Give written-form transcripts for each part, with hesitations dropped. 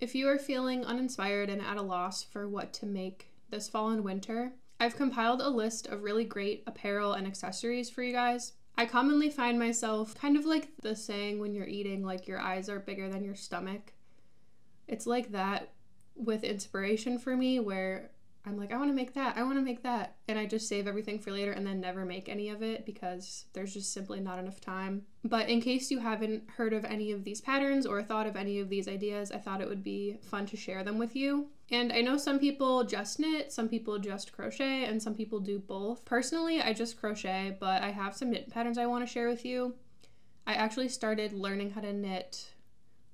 If you are feeling uninspired and at a loss for what to make this fall and winter, I've compiled a list of really great apparel and accessories for you guys. I commonly find myself kind of like the saying when you're eating, like your eyes are bigger than your stomach. It's like that with inspiration for me, where I'm like, I want to make that, and I just save everything for later and then never make any of it because there's just simply not enough time. But in case you haven't heard of any of these patterns or thought of any of these ideas, I thought it would be fun to share them with you. And I know some people just knit, some people just crochet, and some people do both. Personally, I just crochet, but I have some knit patterns I want to share with you. I actually started learning how to knit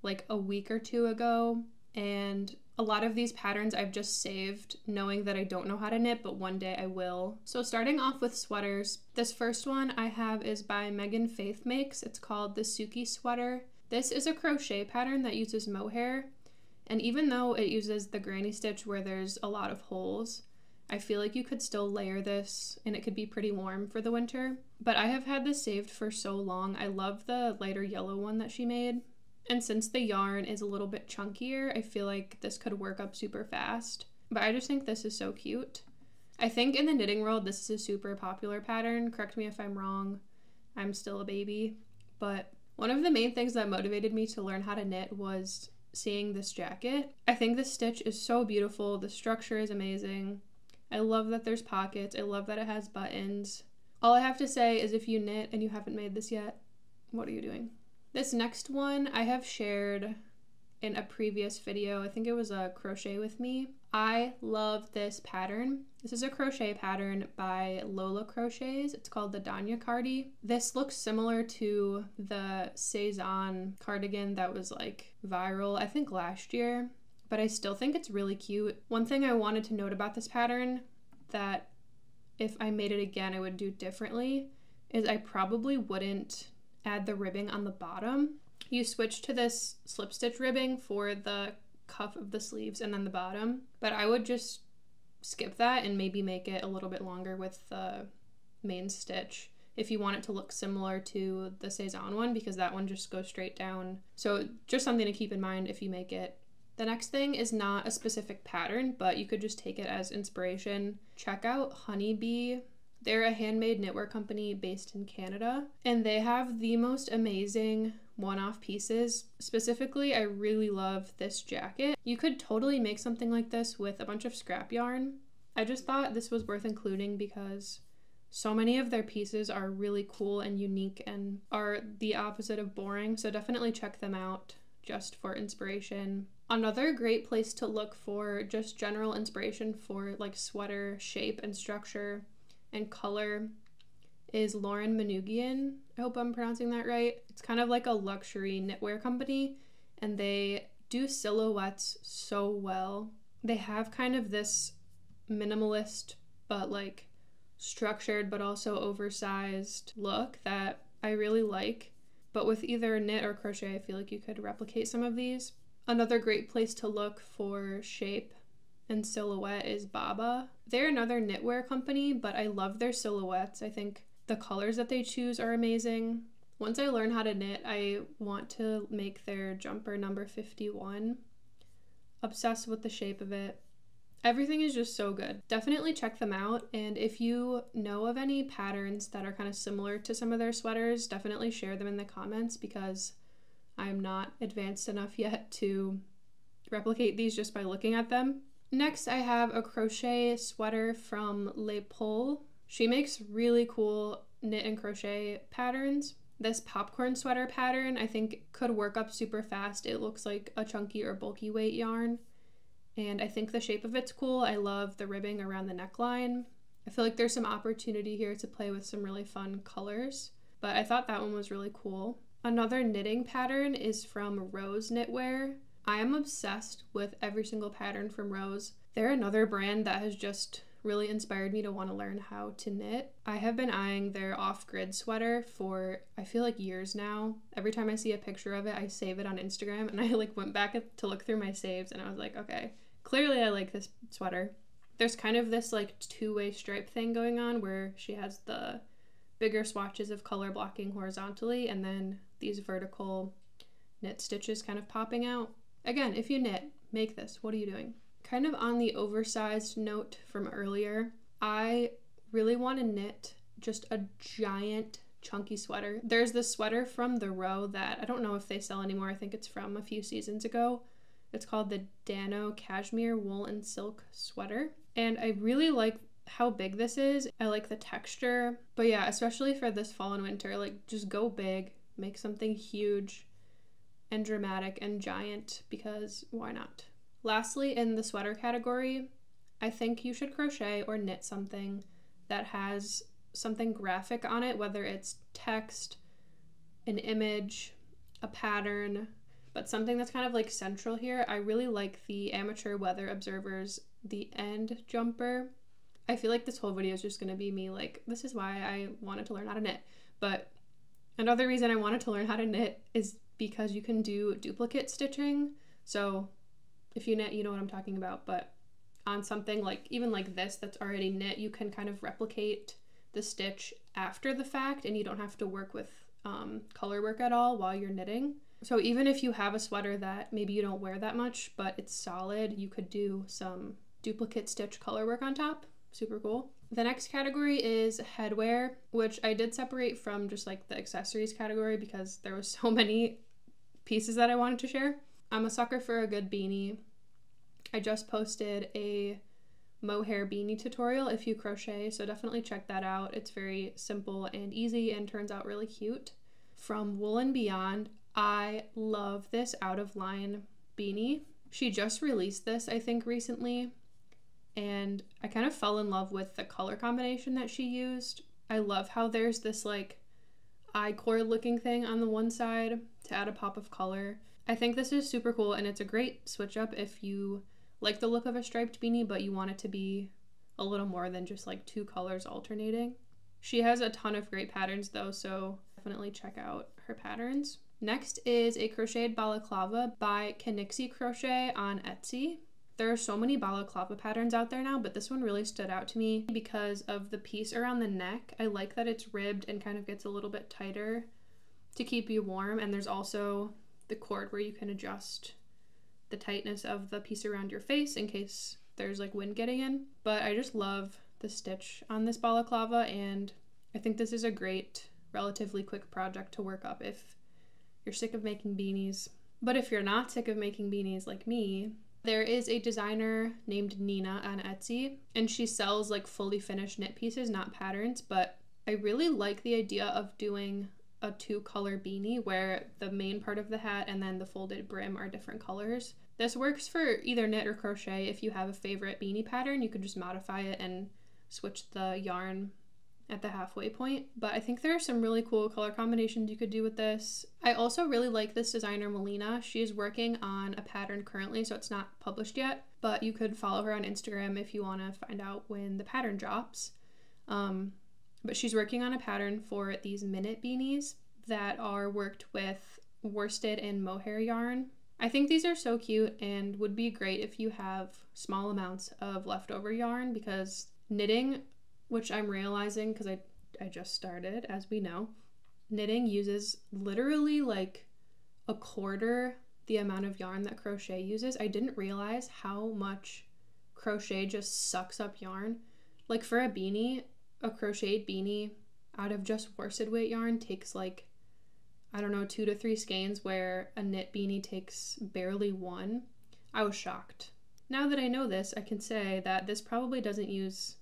like a week or two ago, and a lot of these patterns I've just saved knowing that I don't know how to knit, but one day I will. So starting off with sweaters, this first one I have is by Meganfaithmakes. It's called the Suki sweater. This is a crochet pattern that uses mohair, and even though it uses the granny stitch where there's a lot of holes, I feel like you could still layer this and it could be pretty warm for the winter. But I have had this saved for so long. I love the lighter yellow one that she made. And since the yarn is a little bit chunkier, I feel like this could work up super fast. But I just think this is so cute. I think in the knitting world, this is a super popular pattern. Correct me if I'm wrong. I'm still a baby. But one of the main things that motivated me to learn how to knit was seeing this jacket. I think this stitch is so beautiful. The structure is amazing. I love that there's pockets. I love that it has buttons. All I have to say is if you knit and you haven't made this yet, what are you doing? This next one I have shared in a previous video. I think it was a crochet with me. I love this pattern. This is a crochet pattern by Lola Crochets. It's called the Danya Cardi. This looks similar to the Cezanne cardigan that was like viral, I think last year, but I still think it's really cute. One thing I wanted to note about this pattern that if I made it again I would do differently is I probably wouldn't add the ribbing on the bottom. You switch to this slip stitch ribbing for the cuff of the sleeves and then the bottom, but I would just skip that and maybe make it a little bit longer with the main stitch if you want it to look similar to the Cezanne one, because that one just goes straight down. So just something to keep in mind if you make it. The next thing is not a specific pattern, but you could just take it as inspiration. Check out Honeybea. They're a handmade knitwear company based in Canada, and they have the most amazing one-off pieces. Specifically, I really love this jacket. You could totally make something like this with a bunch of scrap yarn. I just thought this was worth including because so many of their pieces are really cool and unique and are the opposite of boring, so definitely check them out just for inspiration. Another great place to look for just general inspiration for like sweater shape and structure and color is Lauren Manoogian. I hope I'm pronouncing that right. It's kind of like a luxury knitwear company, and they do silhouettes so well. They have kind of this minimalist but like structured but also oversized look that I really like. But with either knit or crochet, I feel like you could replicate some of these. Another great place to look for shape and silhouette is Babaà. They're another knitwear company, but I love their silhouettes. I think the colors that they choose are amazing. Once I learn how to knit, I want to make their jumper number 51. Obsessed with the shape of it. Everything is just so good. Definitely check them out, and if you know of any patterns that are kind of similar to some of their sweaters, definitely share them in the comments because I'm not advanced enough yet to replicate these just by looking at them. Next, I have a crochet sweater from Les Pôles. She makes really cool knit and crochet patterns. This popcorn sweater pattern I think could work up super fast. It looks like a chunky or bulky weight yarn, and I think the shape of it's cool. I love the ribbing around the neckline. I feel like there's some opportunity here to play with some really fun colors, but I thought that one was really cool. Another knitting pattern is from Row's Knitwear. I am obsessed with every single pattern from Row's. They're another brand that has just really inspired me to want to learn how to knit. I have been eyeing their off-grid sweater for I feel like years now. Every time I see a picture of it, I save it on Instagram, and I like went back to look through my saves and I was like, okay, clearly I like this sweater. There's kind of this like two-way stripe thing going on where she has the bigger swatches of color blocking horizontally and then these vertical knit stitches kind of popping out. Again, if you knit, make this. What are you doing? Kind of on the oversized note from earlier, I really want to knit just a giant chunky sweater. There's this sweater from the Row that I don't know if they sell anymore. I think it's from a few seasons ago. It's called the Dano Cashmere Wool and Silk Sweater. And I really like how big this is. I like the texture. But yeah, especially for this fall and winter, like just go big, make something huge and dramatic and giant, because why not? Lastly, in the sweater category, I think you should crochet or knit something that has something graphic on it, whether it's text, an image, a pattern, but something that's kind of like central here. I really like the Amateur Weather Observer's The End Jumper. I feel like this whole video is just going to be me like, this is why I wanted to learn how to knit. But another reason I wanted to learn how to knit is because you can do duplicate stitching. So if you knit, you know what I'm talking about, but on something like, even like this that's already knit, you can kind of replicate the stitch after the fact, and you don't have to work with color work at all while you're knitting. So even if you have a sweater that maybe you don't wear that much, but it's solid, you could do some duplicate stitch color work on top. Super cool. The next category is headwear, which I did separate from just like the accessories category because there was so many pieces that I wanted to share. I'm a sucker for a good beanie. I just posted a mohair beanie tutorial if you crochet, so definitely check that out. It's very simple and easy and turns out really cute. From Wool & Beyond, I love this out of line beanie. She just released this, I think, recently, and I kind of fell in love with the color combination that she used. I love how there's this like I-cord looking thing on the one side to add a pop of color. I think this is super cool, and it's a great switch up if you like the look of a striped beanie, but you want it to be a little more than just like two colors alternating. She has a ton of great patterns though, so definitely check out her patterns. Next is a crocheted balaclava by Kenikse Crochet on Etsy. There are so many balaclava patterns out there now, but this one really stood out to me because of the piece around the neck. I like that it's ribbed and kind of gets a little bit tighter to keep you warm, and there's also the cord where you can adjust the tightness of the piece around your face in case there's like wind getting in. But I just love the stitch on this balaclava, and I think this is a great, relatively quick project to work up if you're sick of making beanies. But if you're not sick of making beanies like me, there is a designer named Nina on Etsy, and she sells like fully finished knit pieces, not patterns. But I really like the idea of doing a two-color beanie where the main part of the hat and then the folded brim are different colors. This works for either knit or crochet. If you have a favorite beanie pattern, you could just modify it and switch the yarn at the halfway point. But I think there are some really cool color combinations you could do with this. I also really like this designer Milena. She's working on a pattern currently, so it's not published yet, but you could follow her on Instagram if you want to find out when the pattern drops. But she's working on a pattern for these minute beanies that are worked with worsted and mohair yarn. I think these are so cute and would be great if you have small amounts of leftover yarn, because knitting, which I'm realizing because I just started, as we know, knitting uses literally like a quarter the amount of yarn that crochet uses. I didn't realize how much crochet just sucks up yarn. Like for a beanie, a crocheted beanie out of just worsted weight yarn takes like, I don't know, 2 to 3 skeins, where a knit beanie takes barely 1. I was shocked. Now that I know this, I can say that this probably doesn't use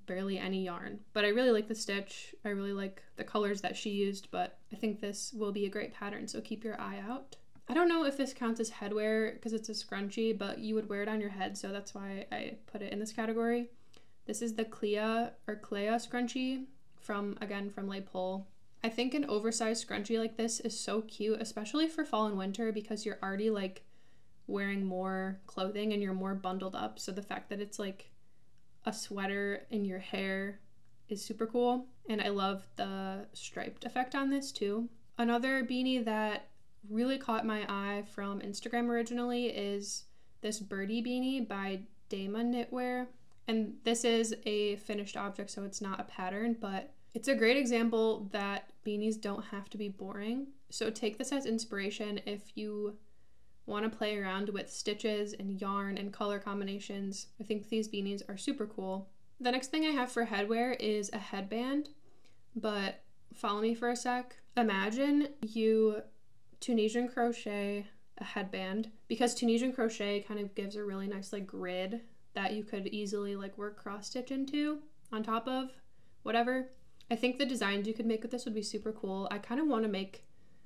barely any yarn, but I really like the stitch. I really like the colors that she used, but I think this will be a great pattern, so keep your eye out. I don't know if this counts as headwear because it's a scrunchie, but you would wear it on your head, so that's why I put it in this category. This is the Cléa scrunchie from Les Pole. I think an oversized scrunchie like this is so cute, especially for fall and winter, because you're already like wearing more clothing and you're more bundled up. So the fact that it's like a sweater in your hair is super cool. And I love the striped effect on this too. Another beanie that really caught my eye from Instagram originally is this Birdie beanie by Deima Knitwear. And this is a finished object, so it's not a pattern, but it's a great example that beanies don't have to be boring. So take this as inspiration if you want to play around with stitches and yarn and color combinations, I think these beanies are super cool. The next thing I have for headwear is a headband, but follow me for a sec. Imagine you Tunisian crochet a headband, because Tunisian crochet kind of gives a really nice like grid that you could easily like work cross stitch into on top of whatever. I think the designs you could make with this would be super cool. I kind of want to make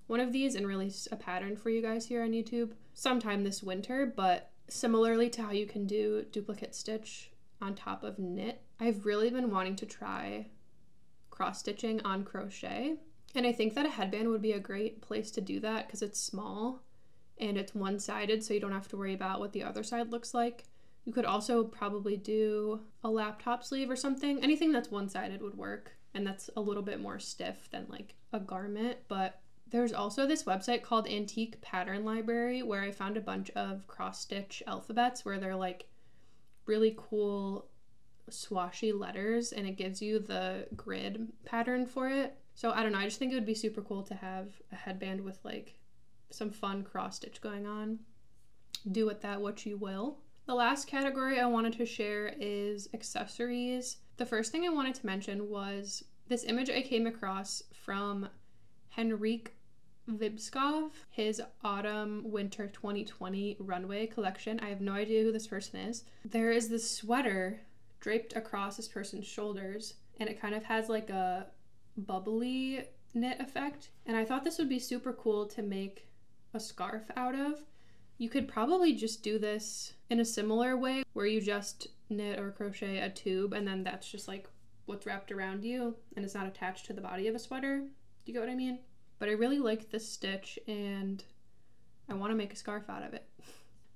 one of these and release a pattern for you guys here on YouTube sometime this winter, but similarly to how you can do duplicate stitch on top of knit, I've really been wanting to try cross stitching on crochet, and I think that a headband would be a great place to do that because it's small and it's one-sided, so you don't have to worry about what the other side looks like. You could also probably do a laptop sleeve or something. Anything that's one-sided would work, and that's a little bit more stiff than like a garment. But there's also this website called Antique Pattern Library where I found a bunch of cross-stitch alphabets where they're like really cool swashy letters, and it gives you the grid pattern for it. So I don't know, I just think it would be super cool to have a headband with like some fun cross stitch going on. Do with that what you will. The last category I wanted to share is accessories. The first thing I wanted to mention was this image I came across from Henrik Vibskov, his autumn winter 2020 runway collection. I have no idea who this person is. There is this sweater draped across this person's shoulders, and it kind of has like a bubbly knit effect, and I thought this would be super cool to make a scarf out of. You could probably just do this in a similar way where you just knit or crochet a tube and then that's just like what's wrapped around you and it's not attached to the body of a sweater. Do you get what I mean? But I really like this stitch and I want to make a scarf out of it.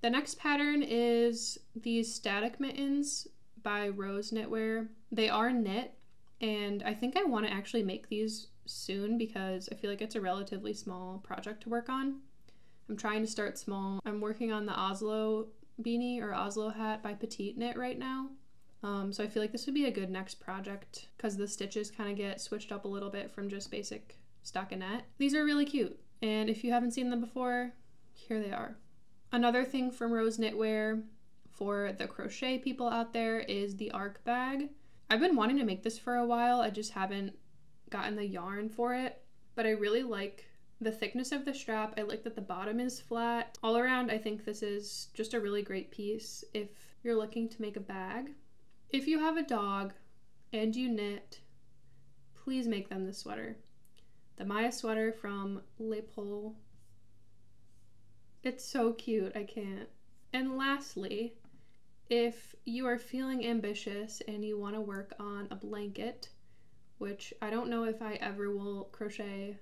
The next pattern is these static mittens by Rose Knitwear. They are knit, and I think I want to actually make these soon because I feel like it's a relatively small project to work on. I'm trying to start small. I'm working on the Oslo beanie or Oslo hat by Petite Knit right now. So I feel like this would be a good next project because the stitches kind of get switched up a little bit from just basic stockinette. These are really cute, and if you haven't seen them before, here they are. Another thing from Rose Knitwear for the crochet people out there is the Arc Bag. I've been wanting to make this for a while, I just haven't gotten the yarn for it, but I really like the thickness of the strap. I like that the bottom is flat. All around, I think this is just a really great piece if you're looking to make a bag. If you have a dog and you knit, please make them this sweater. The Maya sweater from Le Pole. It's so cute, I can't. And lastly, if you are feeling ambitious and you want to work on a blanket, which I don't know if I ever will crochet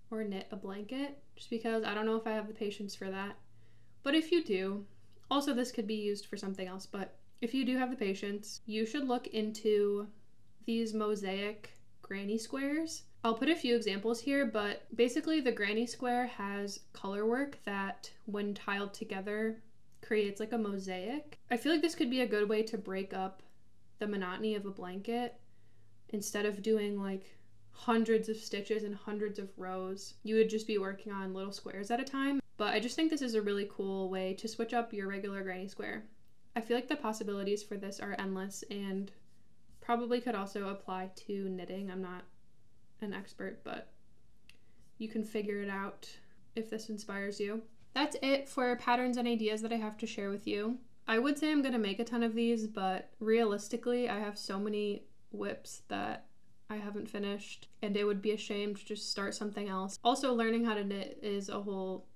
or knit a blanket, just because I don't know if I have the patience for that. But if you do, also this could be used for something else, but if you do have the patience, you should look into these mosaic granny squares. I'll put a few examples here, but basically the granny square has color work that when tiled together creates like a mosaic. I feel like this could be a good way to break up the monotony of a blanket. Instead of doing like hundreds of stitches and hundreds of rows, you would just be working on little squares at a time. But I just think this is a really cool way to switch up your regular granny square. I feel like the possibilities for this are endless and probably could also apply to knitting. I'm not an expert, but you can figure it out if this inspires you. That's it for patterns and ideas that I have to share with you. I would say I'm going to make a ton of these, but realistically, I have so many whips that I haven't finished, and it would be a shame to just start something else. Also, learning how to knit is a whole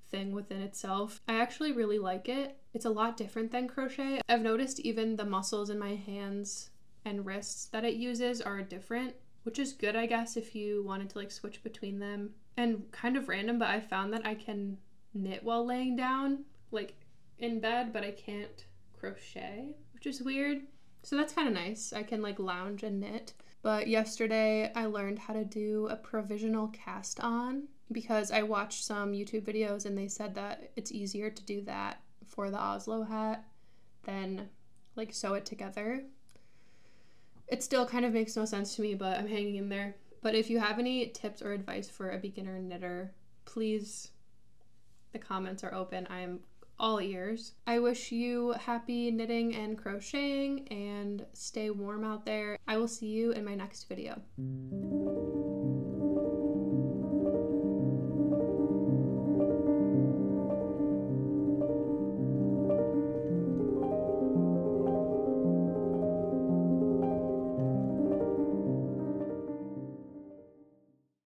thing within itself. I actually really like it. It's a lot different than crochet. I've noticed even the muscles in my hands and wrists that it uses are different, which is good, I guess, if you wanted to like switch between them. And kind of random, but I found that I can knit while laying down, like in bed, but I can't crochet, which is weird. So that's kind of nice. I can like lounge and knit. But yesterday I learned how to do a provisional cast on because I watched some YouTube videos and they said that it's easier to do that for the Oslo hat than like sew it together. It still kind of makes no sense to me, but I'm hanging in there. But if you have any tips or advice for a beginner knitter, please The comments are open. I am all ears. I wish you happy knitting and crocheting, and stay warm out there. I will see you in my next video.